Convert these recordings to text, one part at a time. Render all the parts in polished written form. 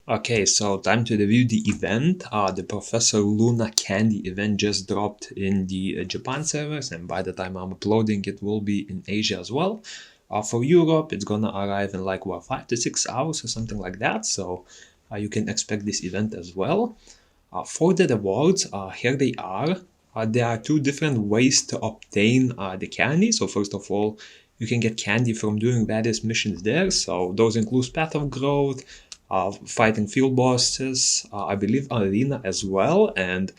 Okay, so time to review the event. The Professor Luna Candy event just dropped in the Japan servers, and by the time I'm uploading, it will be in Asia as well. For Europe, it's gonna arrive in like 5 to 6 hours or something like that. So you can expect this event as well. For the rewards, here they are. There are two different ways to obtain the candy. So first of all, you can get candy from doing various missions there. So those include Path of Growth, fighting field bosses, I believe arena as well, and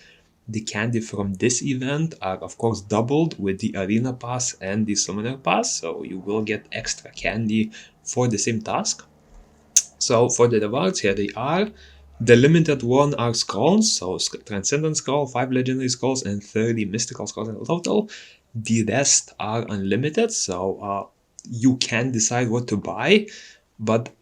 the candy from this event are of course doubled with the arena pass and the summoner pass, so you will get extra candy for the same task. So for the rewards, here they are. The limited one are scrolls, so Transcendent Scroll, 5 Legendary Scrolls, and 30 Mystical Scrolls in total. The rest are unlimited, so you can decide what to buy, but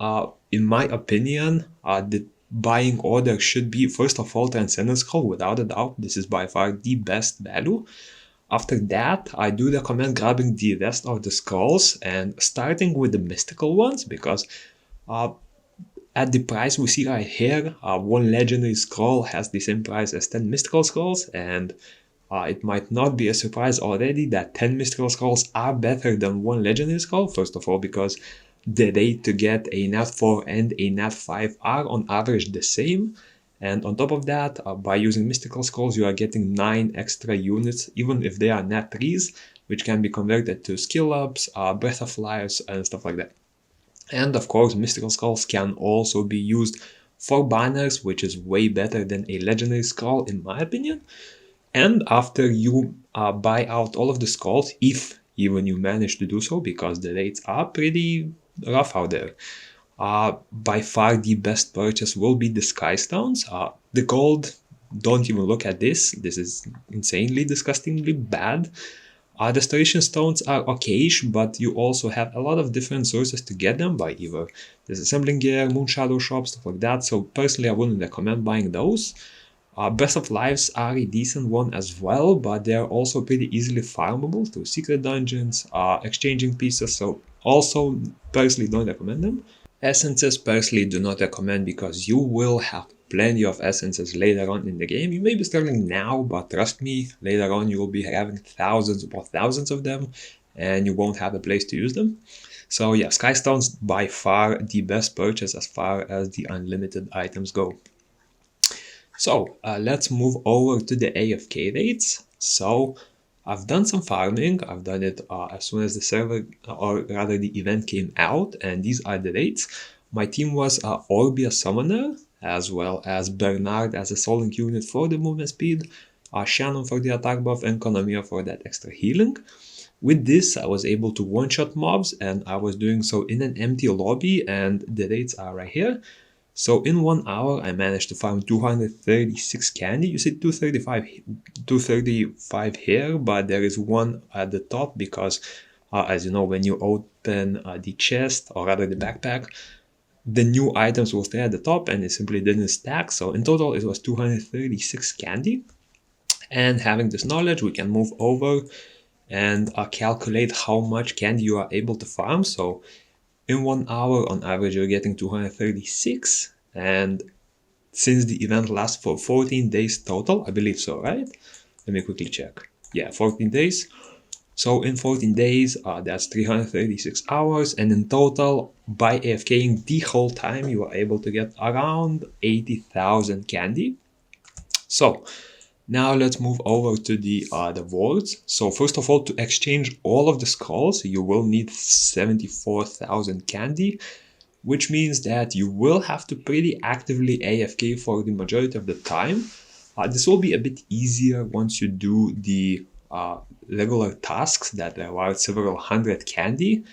in my opinion, the buying order should be, first of all, Transcendent Scroll, without a doubt. This is by far the best value. After that, I do recommend grabbing the rest of the scrolls and starting with the mystical ones, because at the price we see right here, one legendary scroll has the same price as 10 mystical scrolls, and it might not be a surprise already that 10 mystical scrolls are better than one legendary scroll. First of all, because the rate to get a nat 4 and a nat 5 are on average the same. And on top of that, by using mystical scrolls, you are getting 9 extra units, even if they are nat 3s, which can be converted to skill ups, breath of lives, and stuff like that. And of course, mystical scrolls can also be used for banners, which is way better than a legendary scroll in my opinion. And after you buy out all of the scrolls, if even you manage to do so, because the rates are pretty rough out there, by far the best purchase will be the Skystones. The gold, don't even look at this. This is insanely, disgustingly bad. Restoration stones are okayish, but you also have a lot of different sources to get them by either disassembling gear, moon shadow shops, stuff like that. So personally, I wouldn't recommend buying those. Breath of Lives are a decent one as well, but they're also pretty easily farmable through secret dungeons, exchanging pieces, so also personally don't recommend them. Essences personally do not recommend, because you will have plenty of essences later on in the game. You may be struggling now, but trust me, later on you will be having thousands upon thousands of them, and you won't have a place to use them. So yeah, Skystone's by far the best purchase as far as the unlimited items go. So let's move over to the AFK dates. So I've done some farming. I've done it as soon as the server, or rather the event came out, and these are the dates. My team was Orbia Summoner, as well as Bernard as a Soul Link unit for the movement speed, Shannon for the attack buff, and Konamiya for that extra healing. With this, I was able to one-shot mobs, and I was doing so in an empty lobby, and the dates are right here. So in 1 hour, I managed to farm 236 candy. You see 235 here, but there is one at the top because, as you know, when you open the chest, or rather the backpack, the new items will stay at the top and it simply didn't stack. So in total, it was 236 candy. And having this knowledge, we can move over and calculate how much candy you are able to farm. So in 1 hour, on average, you're getting 236. And since the event lasts for 14 days total, I believe so, right? Let me quickly check. Yeah, 14 days. So in 14 days, that's 336 hours. And in total, by AFKing the whole time, you are able to get around 80,000 candy. So now let's move over to the rewards. So first of all, to exchange all of the scrolls, you will need 74,000 candy, which means that you will have to pretty actively AFK for the majority of the time. This will be a bit easier once you do the regular tasks that require several hundred candy.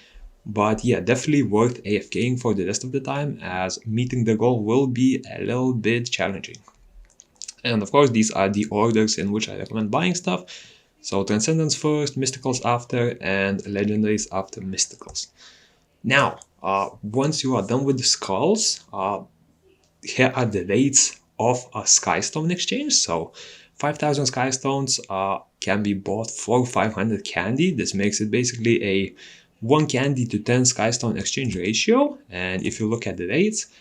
But yeah, definitely worth AFKing for the rest of the time, as meeting the goal will be a little bit challenging. And of course, these are the orders in which I recommend buying stuff. So Transcendence first, Mysticals after, and Legendaries after Mysticals. Now, once you are done with the scrolls, here are the rates of a Skystone Exchange. So 5,000 Skystones can be bought for 500 candy. This makes it basically a 1 candy to 10 Skystone Exchange ratio. And if you look at the rates,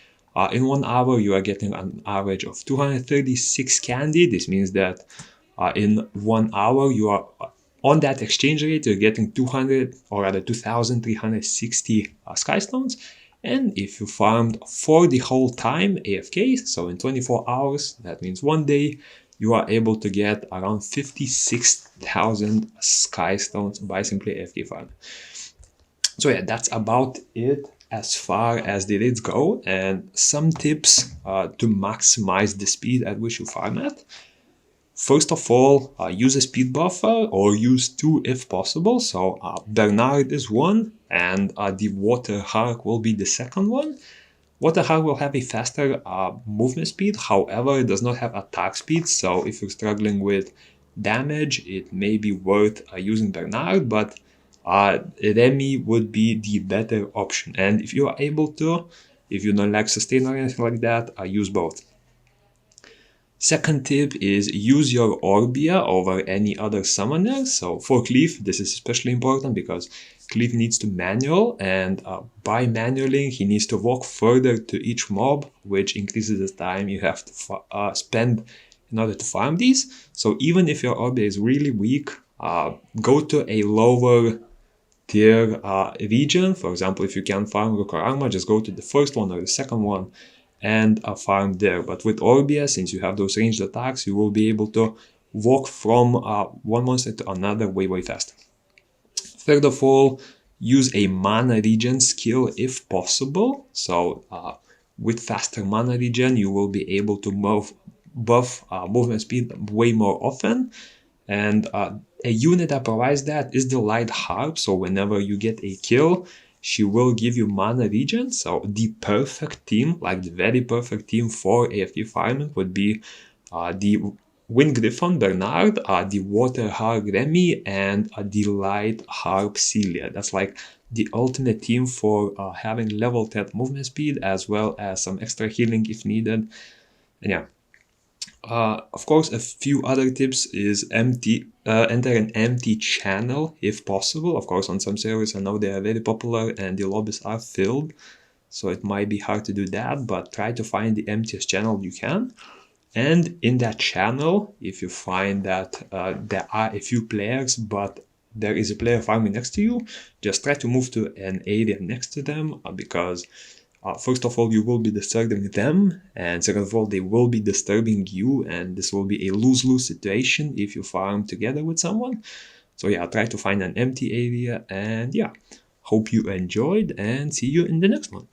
In 1 hour, you are getting an average of 236 candy. This means that in 1 hour, you are on that exchange rate, you're getting 200 or rather 2,360 Skystones. And if you farmed for the whole time AFK, so in 24 hours, that means 1 day, you are able to get around 56,000 Skystones by simply AFK farming. So yeah, that's about it as far as the rates go, and some tips to maximize the speed at which you farm at. First of all, use a speed buffer or use 2 if possible. So Bernard is one and the Water Hark will be the second one. Water Hark will have a faster movement speed, however it does not have attack speed, so if you're struggling with damage it may be worth using Bernard, but Remy would be the better option. And if you are able to, if you don't like sustain or anything like that, use both. Second tip is use your Orbia over any other summoner. So for Cleave, this is especially important because Cleave needs to manual, and by manualing, he needs to walk further to each mob, which increases the time you have to spend in order to farm these. So even if your Orbia is really weak, go to a lower tier region. For example, if you can farm Rukarama, just go to the first one or the second one and farm there. But with Orbia, since you have those ranged attacks, you will be able to walk from one monster to another way faster. Third of all, use a mana regen skill if possible. So with faster mana regen, you will be able to buff movement speed way more often. And a unit that provides that is the Light Harp. So whenever you get a kill, she will give you mana regen. So the perfect team, like the very perfect team for AFK farming, would be the Wind Griffon Bernard, the Water Harp Remy, and the Light Harp Celia. That's like the ultimate team for having level 10 movement speed as well as some extra healing if needed. And yeah. Of course, a few other tips is enter an empty channel if possible. Of course, on some servers I know they are very popular and the lobbies are filled, so it might be hard to do that, but try to find the emptiest channel you can. And in that channel, if you find that there are a few players, but there is a player farming next to you, just try to move to an area next to them because first of all, you will be disturbing them, and second of all, they will be disturbing you, and this will be a lose-lose situation if you farm together with someone. So yeah, try to find an empty area, and yeah, hope you enjoyed, and see you in the next one.